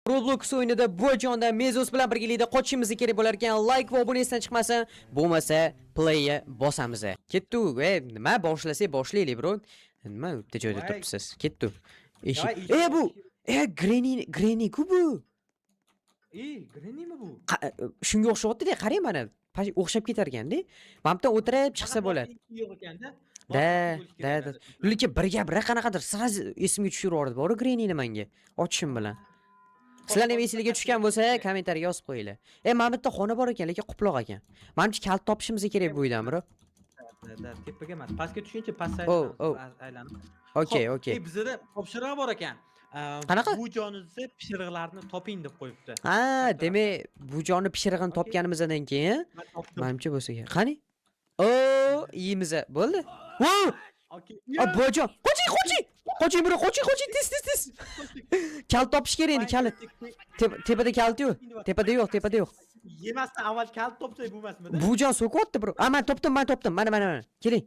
Roblox o'yinida Bojonda Mezos bilan birgalikda qochishimiz kerak bo'lar ekan. Like va obuna esdan chiqmasin. Bo'lmasa play bosamiz. Ketdi. Nima boshlasak boshlaylik, bro. Nima bitta joyda turibsiz? Ketdi. Bu. Granny ku bu. Grannymi bu? Shunga o'xshayapti-da, qarang mana. O'xshab ketar ekanda. Mana bu yerda o'tirib chiqsa bo'ladi. Yo'q ekanda. Da. Lekin bir gapira qanaqadir sraz esimga tushirib yubordi. Bor Grannyni menga ochishim bilan. Sizlar ham esingizga tushgan bo'lsa, kommentariyaga yozib qo'yinglar. Mana bu yerda xona bor ekan, lekin quloq ekan. Menimcha kalt topishimiz kerak bu uydan, bro. Tepaga emas, pastga tushuncha pastga aylanib. Okay. Bizda topshiriq bor ekan. Qanaqa? Bu jonizni pishiriqlarni toping deb qo'yibdi. Demak, bu jonni pishirig'ini topganimizdan keyin, menimcha bo'lsa kerak. Qani? Yeymiz. Bo'ldi. Bojon, qoching bro, qoching, tez. Kalt topish kerak endi, kalit. Tepada kalt yo'q. Tepada yo'q. Yemasdan avval kalt topsak bo'lmasmidi? Bujon so'kyapti bro. Men topdim. Mana. Keling.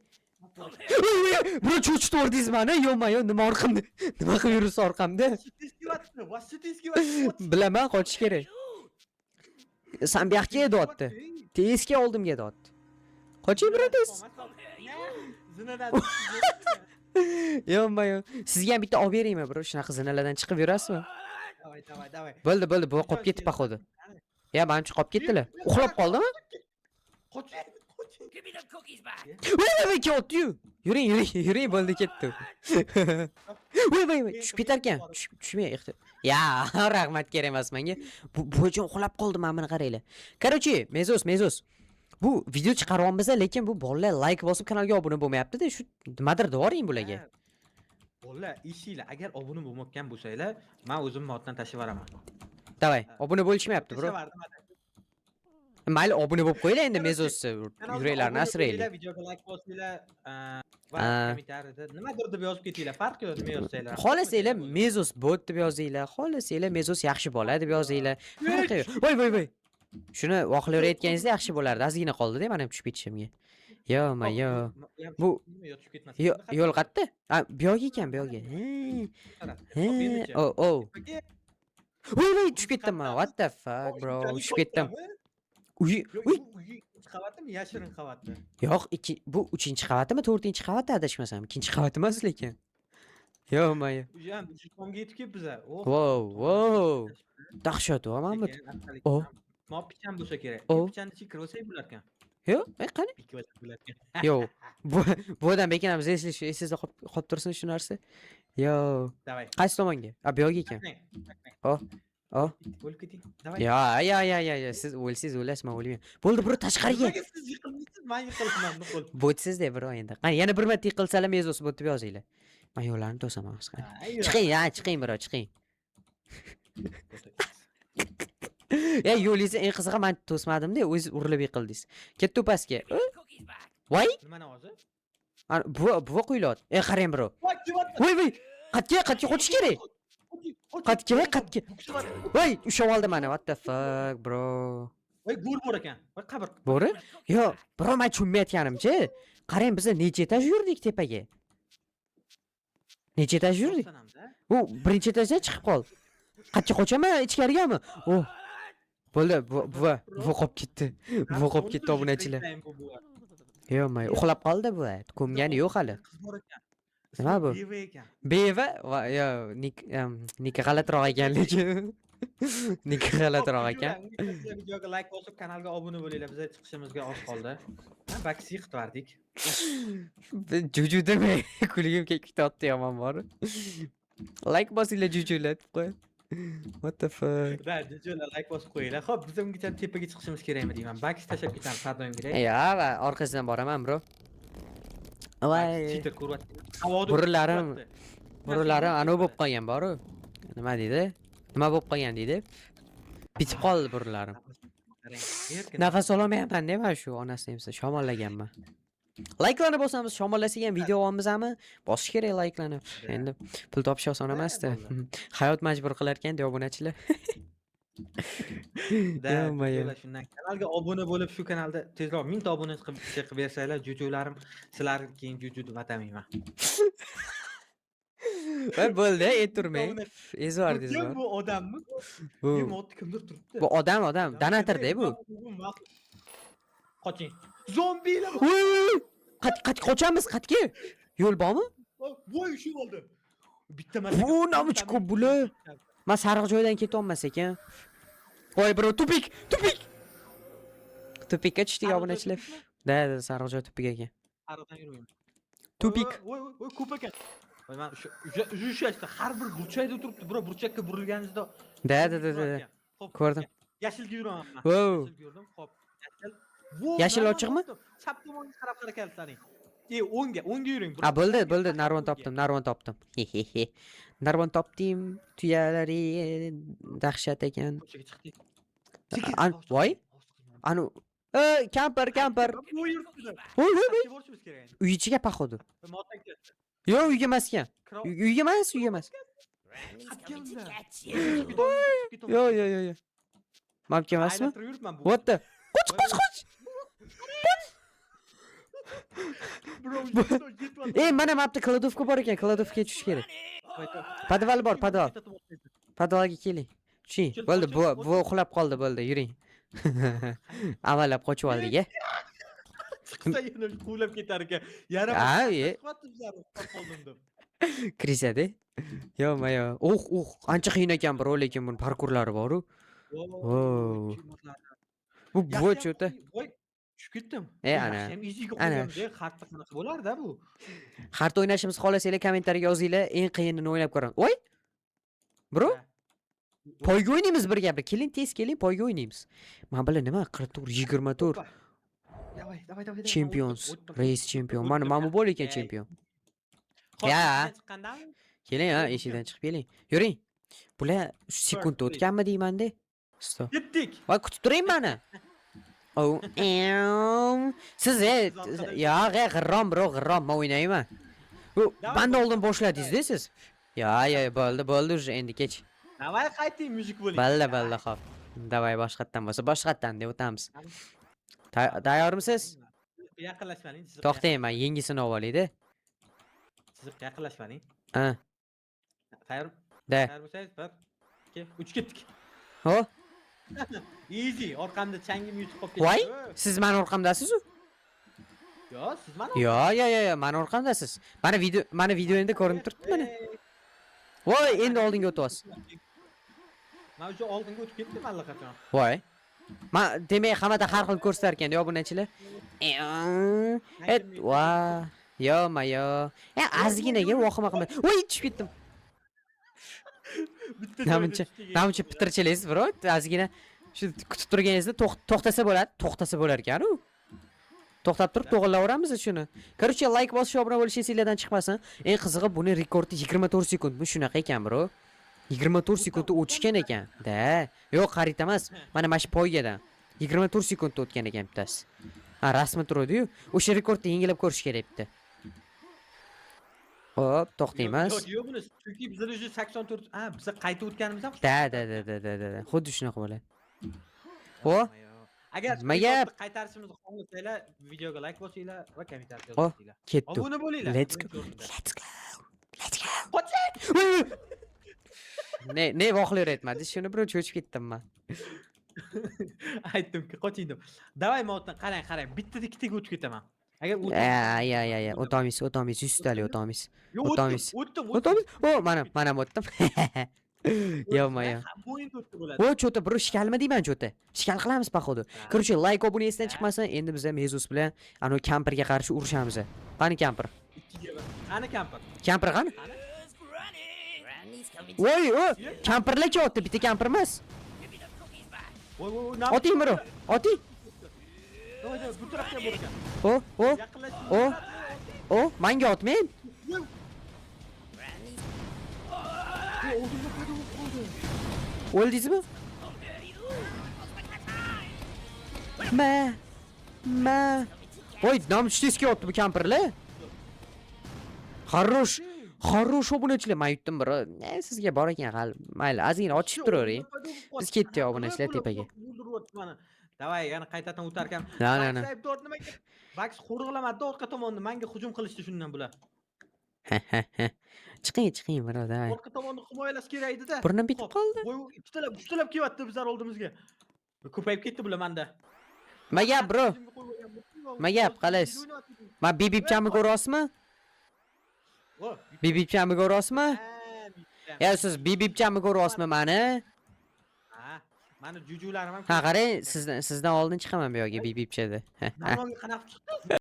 Bro, cho'chib o'rdingiz meni. Yo'q, nima orqamda? Nima qilib yursiz orqamda? Bilaman, qochish kerak. Sen bu yoqqa edyapti. Tezga oldimga edyapti. Qoching bro, tez. Zinadan. Yo'q. Sizga ham bitta olib beraymi bro? Shunaqa zinalardan chiqib yurasizmi? Davay. Bo'ldi, bu qolib ketdi paxoda. Menimcha qolib ketdilar. Uxlab qoldimi? Qoching. Voy, ketdi. Yuring, bo'ldi, ketdi. Voy, tushib ketar ekan. Tushmay. Ya, rahmat kerak emas menga. Bojon uxlab qoldi, mana buni qaranglar. Короче, Mezos. Bu video chiqaryapmiz, lekin bu bolalar like bosib kanalga obuna bo'lmayapti-da, shu nimadir devoring bularga. Bolalar, ishinglar, agar obuna bo'lmagan bo'lsanglar, men o'zim moddan tashlab yuboraman. Davay, obuna bo'lishmayapti, bro. Mayli, obuna bo'lib qo'yinglar endi Mezos yuraklarni asraylik. Videoga like bosinglar, va kommentariyada nimadir deb yozib ketinglar. Farqi yo'q, nima yozsanglar. Xohlasanglar Mezos bot deb yozinglar, xohlasanglar Mezos yaxshi bola deb yozinglar. Farqi yo'q. Voy. Shuni voqlayotganingizda yaxshi bo'lardi. Ozgina qoldi-da, men ham tushib ketishimga. Bu yo'l qayerda? Bu yo'q ekan, bu yo'q. Voy, tushib ketdim men. What the fuck, bro? Tushib ketdim. Uy. Qavatimi, yashirin qavatmi? Yo'q, bu 3-qavatimi, 4-qavatda adashmasam. 2-qavat emas lekin. Yo'q. Ujam, tomga yetib kelibmiz. Wow. Dahshat va Mahmud. Mopichan bo'lsa kerak. Pichanni ichiga kirolsak bo'lar ekan. Yo'q, qani? Yo'q. Bu odam bekinamiz, esingizda qolib tursin shu narsa. Yo'q. Davay. Qaysi tomonga? Bu yo'q ekan. O'lib keting. Davay. Ya. Siz o'lasiz, men o'lmayman. Bo'ldi, bro, tashqariga. Siz yiqilmaysiz, men yiqilibman, nuqul. Bo'tsiz-da, bro, endi. Qani, yana bir marta yiqilsalar Mezos bot deb yozinglar. Men yo'llarni to'saman, qani. Chiqing, bro, chiqing. Yo'lingizni eng qizig'i men to'smadim-da, o'z urilib yiqildingiz. Ketdi pastga. Voy! Nimani ozi? Bu qo'yilyapti. Qarang, bro. Voy! Qatga qochish kerak. Qatga. Voy, ushlab oldi meni. What the fuck, bro? Voy, go'r bor ekan. Voy, qabr. Bo'ri? Yo'q, bro, men tushunmayotganimcha, qarang, biz necha etaj yurdik tepaga? Necha etaj yurdik? U birinchi etajdan chiqib qoldi. Qatga qochaman, ichkarigami? Bo'ldi, bu qolib ketdi. Obunachilar. Yo'q, uxlab qoldi bu. Ko'mgani yo'q hali. Qiz bor ekan. Nima bu? Beva ekan. Beva? Yo'q, nik g'alatiroq ekan lekin. Nik g'alatiroq ekan. Videoga like bosib, kanalga obuna bo'linglar. Biz chiqishimizga oz qoldi. Baksi yiqitvardik. Juju demay, kuligim ketyapti yomon bor. Like bosinglar, jujular deb qo'y. What the fuck? Jujular like bosib qo'yinglar. Xo'p, biz ungacha tepaga chiqishimiz kerakmi deyman. Baksi tashab ketamiz, pardonga. Va orqasidan boraman, bro. Voy. Cheater ko'ryapti. Burunlarim ana bo'lib qolgan, bor-ku. Nima deydi? Nima bo'lib qolgan deydi? Bitib qoldi burunlarim. Nafas olmayapman-da men shu onasini emsa shamollaganman. Like'larni bosamiz, shamollasak ham video olamizmi? Bosish kerak like'larni. Endi pul topish oson emas-da. Hayot majbur qilar ekan obunachilar. Shundan kanalga obuna bo'lib, shu kanalda tezroq 1000 ta obuna qilib bersanglar, jujularim sizlar keyin juju deb atamayman. Voy bo'ldi, turmang. Ezvardingiz Kim bor. bu odammi? Bu Modda kimdir turibdi. bu odam, donatorda bu. Qoching. Zombilar. Voy! Qochamiz, qatga. Yo'l bormi? Voy shu bo'ldi. Bitta Bu namichi ko'p bular. Men sariq joydan keta olmas ekan. Voy bro, tupik. Tupikka tushdik obunachilar. Da, sariq joy tupik ekan. Ariqdan yurmayman. Tupik. Voy ko'p ekan. Voy men shu yoshda har bir burchakda turibdi, bro, burchakka burilganingizda. Da. Xo'p, Ko'rdim. yashilga yuraman men. Wow. Yashilga yurdim. Xo'p. Yashil ochiqmi? Chap tomonga qarab harakatlaning. O'ngga yuring. A bo'ldi, narvon topdim. Hehehe. Narvon topdim. Tuyalari dahshat ekan. Ko'chaga chiqdik. Voy. Anu, kampir. Bu yurtda. Voy. Borishimiz kerak endi. Uy ichiga paxodi. Motan ketdi. Yo'q, uyga emas ekan. Uyga emas. Yo'q. Mapga emasmi? What the? Qoch. Bro, Mana mapda kladovka bor ekan, kladovkaga tushish kerak. Podval bor, podval. Podvalga keling. Tushing. Bo'ldi, bu uxlab qoldi, bo'ldi, yuring. Avvalab qochib oldik, a. Chiqsa yana quvlab ketar ekan. Yana Kirisadi. Yo'q. Ancha qiyin ekan, bro, lekin buni parkurlari bor-ku. Wow. Bu cho'ta. Voy, tushib ketdim. Ana. Xatda qanaqa bo'lar-da bu? Xart o'ynashimiz xohlasanglar kommentariyaga yozinglar, eng qiyinini o'ylab ko'raman. Voy! Bro, poyga o'ynaymiz birga. Keling, tez keling, poyga o'ynaymiz. Men bilan nima? 44, 24. Davay. Champions, race champion. Mana bu bo'l ekan champion. Ya. Keling, eshikdan chiqib keling. Yuring. Bular sekundda o'tganmi deyman-da. Ketdik. Voy, kutib turing meni. Siz yo'q, g'irrom bro, men o'ynayman. Banda oldin boshladingiz-da siz. Yo'q, bo'ldi уже, endi kech. Davay qayting, muzik bo'ling. Bo'ldi, xo'p. Davay boshqatdan bo'lsa, boshqatdan deb o'tamiz. Tayyormisiz? Yaqinlashmaning. To'xtang, men yengisini olib olay-da. Siz yaqinlashmaning. Ha. Tayyor. Da. Tayyor bo'lsangiz 1, 2, 3 ketdik. Ho? Easy, orqamda changim yutib qolib ketdi. Voy, siz meni orqamdasiz-ku? Yo'q, siz meni. Yo'q, meni orqamdasiz. Mana videoda ko'rinib turibdi mana. Voy, endi oldinga o'tyapsiz. Men o'sha oldinga o'tib ketdim allaqachon. Voy. Men demak hammada har xil ko'rsatar ekan, obunachilar. Va, yo'q. Ozginaga vahima qilma. Voy, tushib ketdim. Namuncha bitirchilaysiz, bro. Ozgina shu kutib turganingizda to'xtasa bo'lar ekan-ku. To'xtab turib to'g'rilaveramiz shuni. Короче, like bosish, obuna bo'lish esingizdan chiqmasin. Eng qizig'i, buni rekordi 24 sekundmi? Shunaqa ekan, bro. 24 sekundda o'tishgan ekan. Da. Yo'q, xarita emas. Mana shu poygadan 24 sekundda o'tgan ekan bittasi. Rasmi turadi-yu. O'sha rekordni yengilab ko'rish kerak bitta. Hop, to'xtaymiz. Yo'q, buni chunki bizlar уже 84, biz qayta o'tganimiz ham. Da. Xuddi shunaqa bo'ladi. Ho? Agar nimaga qaytarishimizni xohlasanglar, videoga like bosinglar va kommentariya Ho, yozinglar. ketdi. Obuna bo'linglar. Let's go. Ne voqlayapman. Shuni bir cho'chib ketdim men. Aytdimki, qoching deb. Davay moddan qarang, bittada ikkitaga o'tib ketaman. Agar o'tamiz, 100 tali o'tamiz. O'tdim. O, mana o'tdim. Yo'q. Bo'yin o'tdi bo'ladi. O, cho'ta, bir shkalmi deyman, cho'ta. Shkal qilamiz paxoda. Короче, like obuna esdan chiqmasin. Endi biz ham Mezus bilan ana kampirga qarshi urushamiz. Qani kampir? Qani kampir? Kampir qani? Voy, kampirlar o'tdi, bitta kampir emas. Voy, oting bro, oting. Bu tarafga bor ekan. Menga otmang. O'ldingizmi? Voy, namchitesga otdi bu kampirlar. Хорош obunachilar, men yutdim bro. Sizga bor ekan hali. Mayli, ozgina ochib turavering. Biz ketdik obunachilar tepaga. Davay, yana qaytadan o'tar ekan. Na. Nimaga? Baks qo'rg'ilamadida orqa tomonda menga hujum qilishdi shundan bular. Chiqing birodar. Orqa tomonni himoyalash kerak edi-da. Burnim bitib Xo'p, qoldi. voy, uchtalab kelyapti bizlar oldimizga. Ko'payib ketdi bular menda. Nima gap, bro? Nima gap, qalaysiz? Men bibipchamni ko'ryapsizmi? Bibipchamni ko'ryapsizmi? Ya siz bibipchamni ko'ryapsizmi mani? Ha, mani jujularim ham. Ha qarang, sizdan oldin chiqaman bu yerga bibipchada. Namoga qanaqa chiqdi?